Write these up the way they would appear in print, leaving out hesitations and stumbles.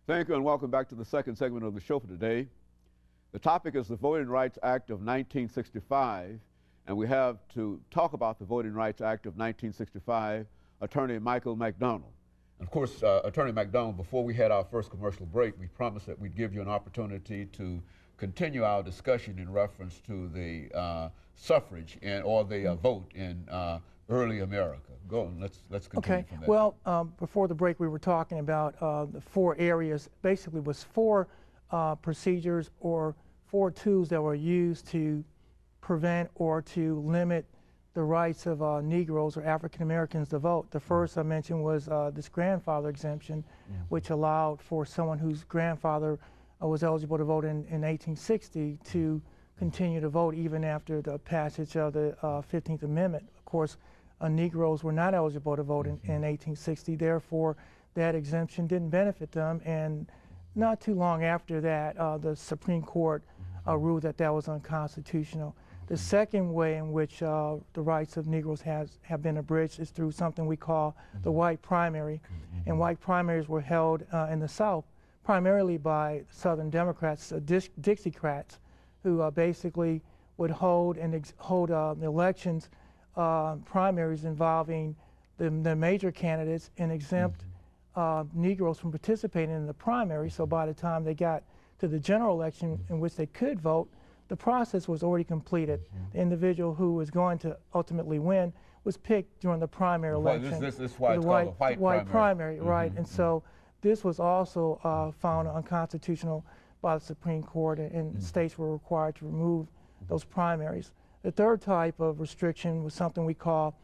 Thank you and welcome back to the second segment of the show for today. The topic is the Voting Rights Act of 1965, and we have to talk about the Voting Rights Act of 1965, Attorney Michael McDonald. And of course, Attorney McDonald, before we had our first commercial break, we promised that we'd give you an opportunity to continue our discussion in reference to the suffrage or the vote in early America. Go on, let's continue from there. Well, before the break we were talking about the four areas. Basically was four procedures or four tools that were used to prevent or to limit the rights of Negroes or African Americans to vote. The first I mentioned was this grandfather exemption, which allowed for someone whose grandfather was eligible to vote in 1860 to continue to vote even after the passage of the 15th Amendment. Of course, Negroes were not eligible to vote in 1860, therefore that exemption didn't benefit them, and not too long after that the Supreme Court ruled that that was unconstitutional. The second way in which the rights of Negroes have been abridged is through something we call the white primary, and white primaries were held in the South primarily by Southern Democrats, Dixiecrats, who basically would hold elections, primaries involving the major candidates, and exempt Negroes from participating in the primary. So by the time they got to the general election in which they could vote, the process was already completed. The individual who was going to ultimately win was picked during the primary election. This is why it's called a white primary. Right. And so this was also found unconstitutional by the Supreme Court, and states were required to remove those primaries. The third type of restriction was something we call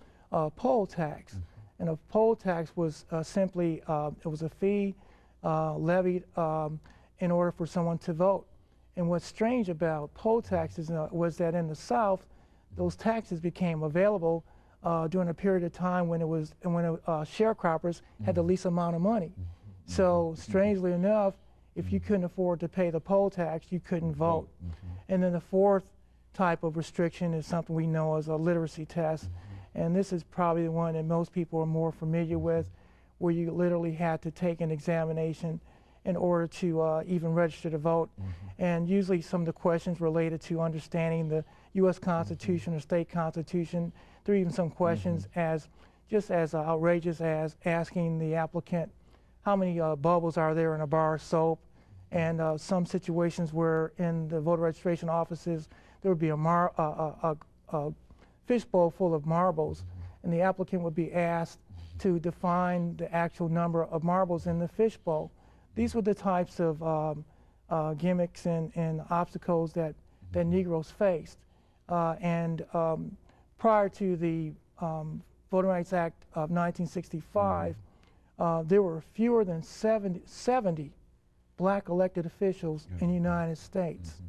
poll tax. And a poll tax was simply, it was a fee levied in order for someone to vote. And what's strange about poll taxes was that in the South, those taxes became available during a period of time when sharecroppers had the least amount of money. So strangely enough, if you couldn't afford to pay the poll tax, you couldn't vote. And then the fourth type of restriction is something we know as a literacy test. And this is probably the one that most people are more familiar with, where you literally had to take an examination in order to even register to vote. And usually some of the questions related to understanding the U.S. Constitution or state constitution. There are even some questions just as outrageous as asking the applicant how many bubbles are there in a bar of soap, and some situations where in the voter registration offices there would be a fishbowl full of marbles, and the applicant would be asked to define the actual number of marbles in the fishbowl. These were the types of gimmicks and obstacles that Negroes faced. And prior to the Voting Rights Act of 1965, there were fewer than 70 black elected officials in the United States.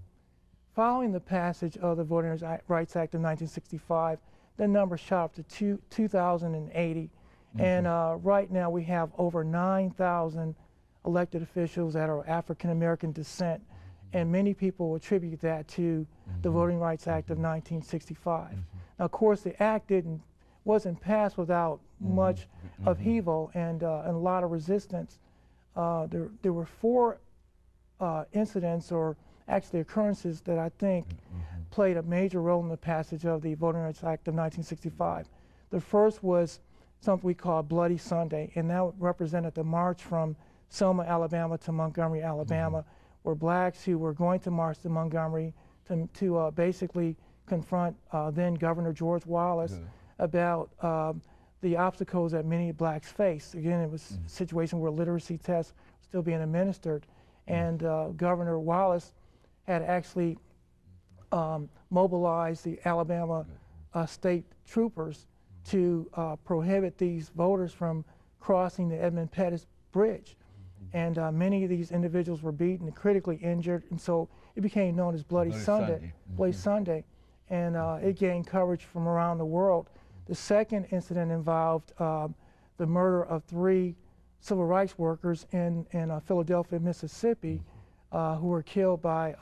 Following the passage of the Voting Rights Act of 1965, the number shot up to 2,080. And right now we have over 9,000 elected officials that are African American descent, and many people attribute that to the Voting Rights Act of 1965. Now, of course, the act wasn't passed without much upheaval and a lot of resistance. There were four incidents, or actually occurrences, that I think played a major role in the passage of the Voting Rights Act of 1965. The first was something we call Bloody Sunday, and that represented the march from Selma, Alabama to Montgomery, Alabama, where blacks who were going to march to Montgomery to basically confront then Governor George Wallace about the obstacles that many blacks faced. Again, it was a situation where literacy tests were still being administered, and Governor Wallace had actually mobilized the Alabama state troopers to prohibit these voters from crossing the Edmund Pettus Bridge. And many of these individuals were beaten and critically injured, and so it became known as Bloody Sunday. Bloody Sunday. And it gained coverage from around the world. The second incident involved the murder of 3 civil rights workers in Philadelphia, Mississippi, who were killed by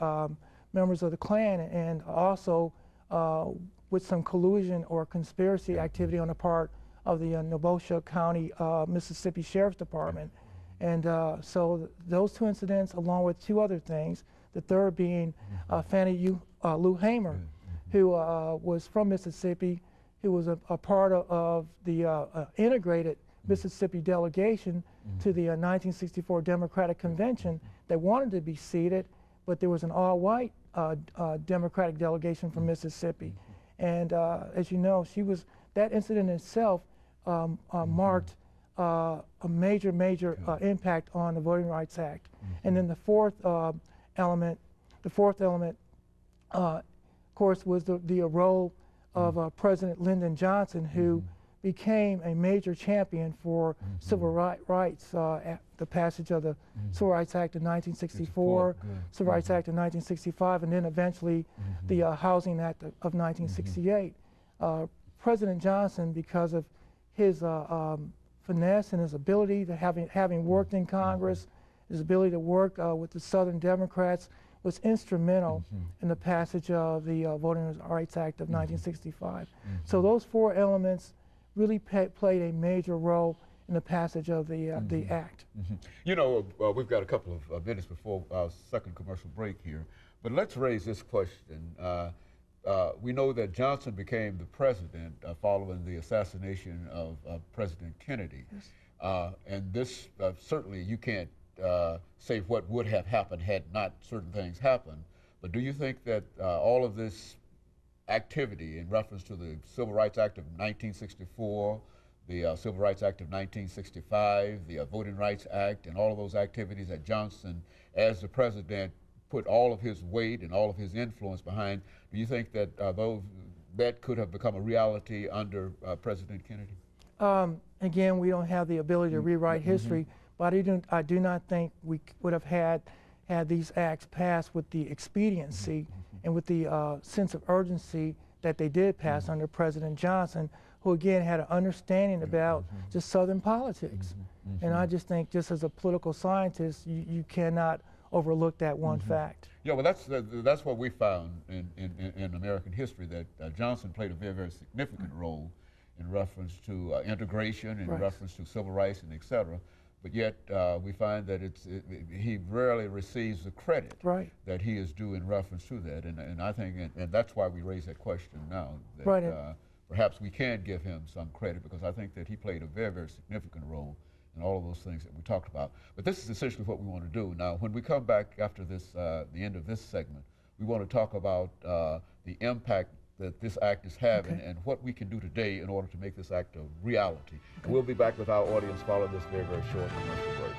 members of the Klan, and also with some collusion or conspiracy activity on the part of the Nebotia County, Mississippi Sheriff's Department. And so those two incidents, along with two other things, the third being Fannie Lou Hamer, who was from Mississippi, who was a part of the integrated Mississippi delegation to the 1964 Democratic Convention that wanted to be seated, but there was an all-white Democratic delegation from Mississippi. And as you know, that incident itself marked a major impact on the Voting Rights Act. And then the fourth element, of course, was the role of President Lyndon Johnson, who became a major champion for civil rights at the passage of the Civil Rights Act of 1964, Civil Rights Act of 1965, and then eventually the Housing Act of 1968. President Johnson, because of his finesse and his ability to having worked in Congress, his ability to work with the Southern Democrats, was instrumental in the passage of the Voting Rights Act of 1965. So those four elements really played a major role in the passage of the act. You know, we've got a couple of minutes before our second commercial break here, but let's raise this question. We know that Johnson became the president following the assassination of President Kennedy. Yes. And this, certainly you can't say what would have happened had not certain things happened, but do you think that all of this activity in reference to the Civil Rights Act of 1964, the Civil Rights Act of 1965, the Voting Rights Act, and all of those activities that Johnson, as the president, put all of his weight and all of his influence behind, do you think that that could have become a reality under President Kennedy? Again, we don't have the ability to rewrite history, but I do not think we would have had these acts passed with the expediency and with the sense of urgency that they did pass under President Johnson, who again had an understanding about just Southern politics. And I just think, just as a political scientist, you cannot overlook that one fact. Yeah, well, that's what we found in American history, that Johnson played a very significant role in reference to integration, in reference to civil rights, and et cetera. But yet we find that he rarely receives the credit that he is due in reference to that. And I think, and that's why we raise that question now, that perhaps we can give him some credit, because I think that he played a very significant role in all of those things that we talked about. But this is essentially what we want to do. Now, when we come back after this, the end of this segment, we want to talk about the impact that this act is having and what we can do today in order to make this act a reality. We'll be back with our audience following this very short commercial break.